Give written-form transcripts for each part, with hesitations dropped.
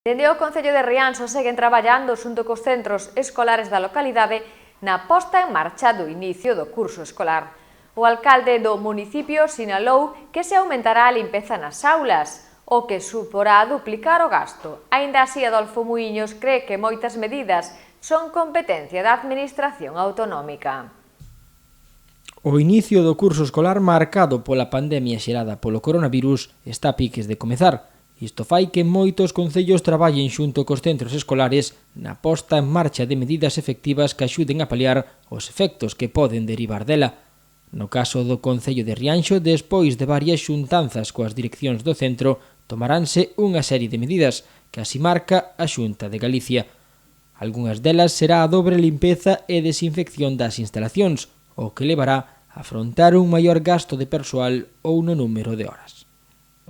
Dende o Concello de Rianxo seguen traballando xunto cos centros escolares da localidade na posta en marcha do inicio do curso escolar. O alcalde do municipio sinalou que se aumentará a limpeza nas aulas, o que suporá duplicar o gasto. Aínda así, Adolfo Muiños cree que moitas medidas son competencia da Administración autonómica. O inicio do curso escolar marcado pola pandemia xerada polo coronavirus está a piques de comezar. Isto fai que moitos concellos traballen xunto cos centros escolares na posta en marcha de medidas efectivas que axuden a paliar os efectos que poden derivar dela. No caso do Concello de Rianxo, despois de varias xuntanzas coas direccións do centro, tomaránse unha serie de medidas que así marca a Xunta de Galicia. Algunhas delas será a dobre limpeza e desinfección das instalacións, o que levará a afrontar un maior gasto de persoal ou no número de horas.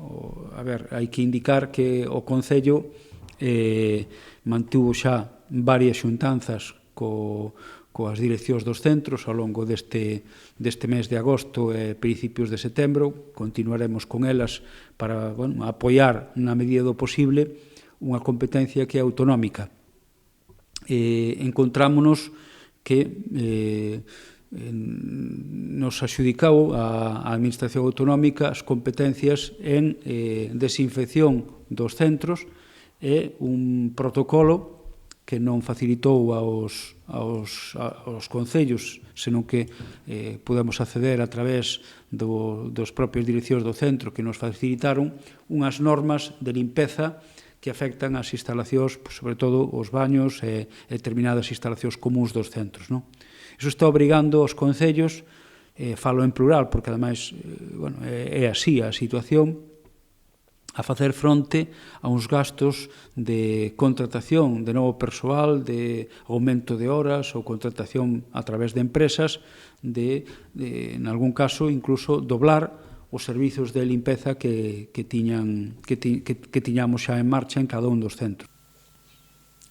Hai que indicar que o Concello mantuvo xa varias xuntanzas coas direccións dos centros ao longo deste mes de agosto e principios de setembro. Continuaremos con elas para apoiar na medida do posible unha competencia que é autonómica. Encontrámonos que nos axudicou a Administración autonómica as competencias en desinfección dos centros e un protocolo que non facilitou aos concellos, senón que podemos acceder a través dos propios direccións do centro que nos facilitaron unhas normas de limpeza que afectan as instalacións, sobre todo os baños e determinadas instalacións comuns dos centros. Iso está obrigando aos concellos, falo en plural, porque ademais é así a situación, a facer fronte a uns gastos de contratación de novo persoal, de aumento de horas ou contratación a través de empresas, en algún caso, incluso doblar os servizos de limpeza que tiñamos xa en marcha en cada un dos centros.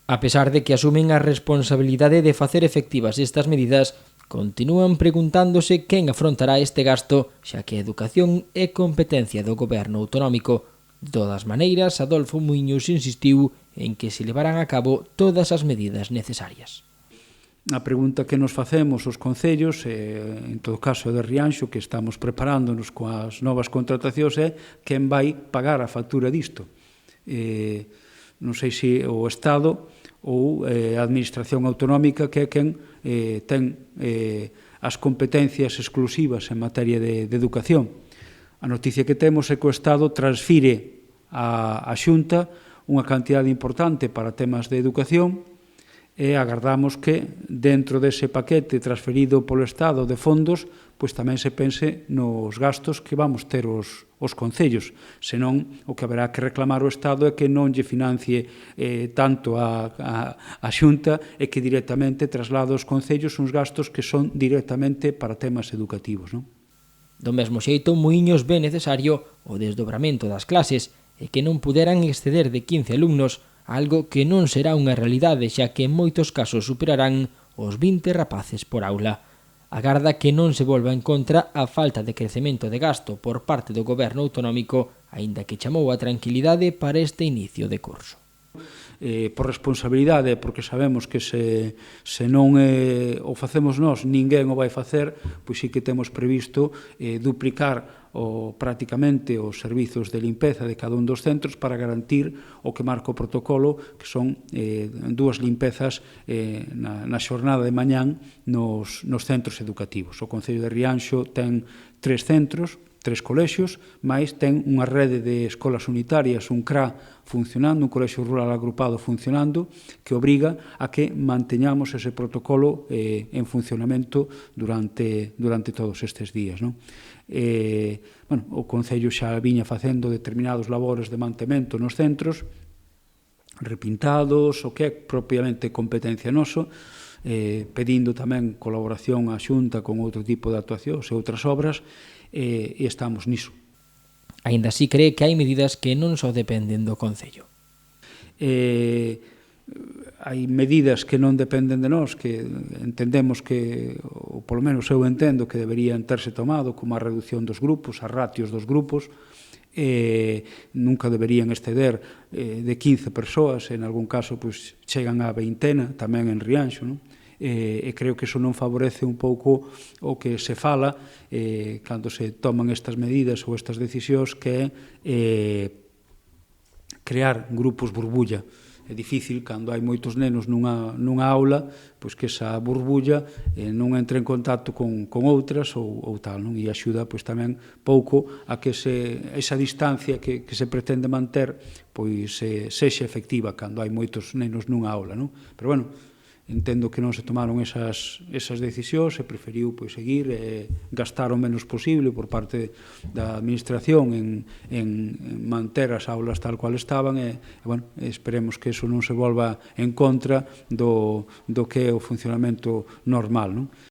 A pesar de que asumen a responsabilidade de facer efectivas estas medidas, continúan preguntándose quen afrontará este gasto, xa que a educación é competencia do goberno autonómico. De todas maneiras, Adolfo Muiños insistiu en que se levarán a cabo todas as medidas necesarias. A pregunta que nos facemos os concellos, en todo caso de Rianxo, que estamos preparándonos coas novas contratacións, é quen vai pagar a factura disto. Non sei se o Estado ou a Administración autonómica, que é quen ten as competencias exclusivas en materia de educación. A noticia que temos é que o Estado transfire á Xunta unha cantidade importante para temas de educación e agardamos que dentro dese paquete transferido polo Estado de fondos pois tamén se pense nos gastos que vamos ter os concellos. Senón, o que haberá que reclamar o Estado é que non lle financie tanto a Xunta e que directamente traslade aos concellos uns gastos que son directamente para temas educativos. Do mesmo xeito, Muiños ve necesario o desdobramento das clases e que non puderan exceder de 15 alumnos, algo que non será unha realidade xa que en moitos casos superarán os 20 rapaces por aula. Agarda que non se volva en contra a falta de crecemento de gasto por parte do goberno autonómico, aínda que chamou a tranquilidade para este inicio de curso. Por responsabilidade, porque sabemos que se non o facemos nós, ninguén o vai facer, pois sí que temos previsto duplicar prácticamente os servizos de limpeza de cada un dos centros para garantir o que marca o protocolo, que son dúas limpezas na xornada de mañán nos centros educativos. O Concello de Rianxo ten 3 centros, 3 colexios, máis ten unha rede de escolas unitarias, un CRA funcionando, un colexio rural agrupado funcionando, que obriga a que manteñamos ese protocolo en funcionamento durante todos estes días. O Concello xa viña facendo determinados labores de mantemento nos centros, repintados, o que é propiamente competencia noso, pedindo tamén colaboración á Xunta con outro tipo de actuacións e outras obras, e estamos niso. Aínda así cree que hai medidas que non só dependen do Concello. Hai medidas que non dependen de nós, que entendemos que, ou polo menos eu entendo, que deberían terse tomado, como a reducción dos grupos, as ratios dos grupos, nunca deberían exceder de 15 persoas, en algún caso pois, chegan a veintena, tamén en Rianxo, non? E creo que iso non favorece un pouco o que se fala cando se toman estas medidas ou estas decisións, que é crear grupos burbulla. É difícil, cando hai moitos nenos nunha aula, pois que esa burbulla non entre en contacto con outras ou tal, non? E axuda pois, tamén pouco a que esa distancia que se pretende manter pois sexa efectiva cando hai moitos nenos nunha aula, non? Pero, bueno, entendo que non se tomaron esas decisións, se preferiu pois, seguir e gastar o menos posible por parte da administración en manter as aulas tal cual estaban e bueno, esperemos que eso non se volva en contra do que é o funcionamento normal, non?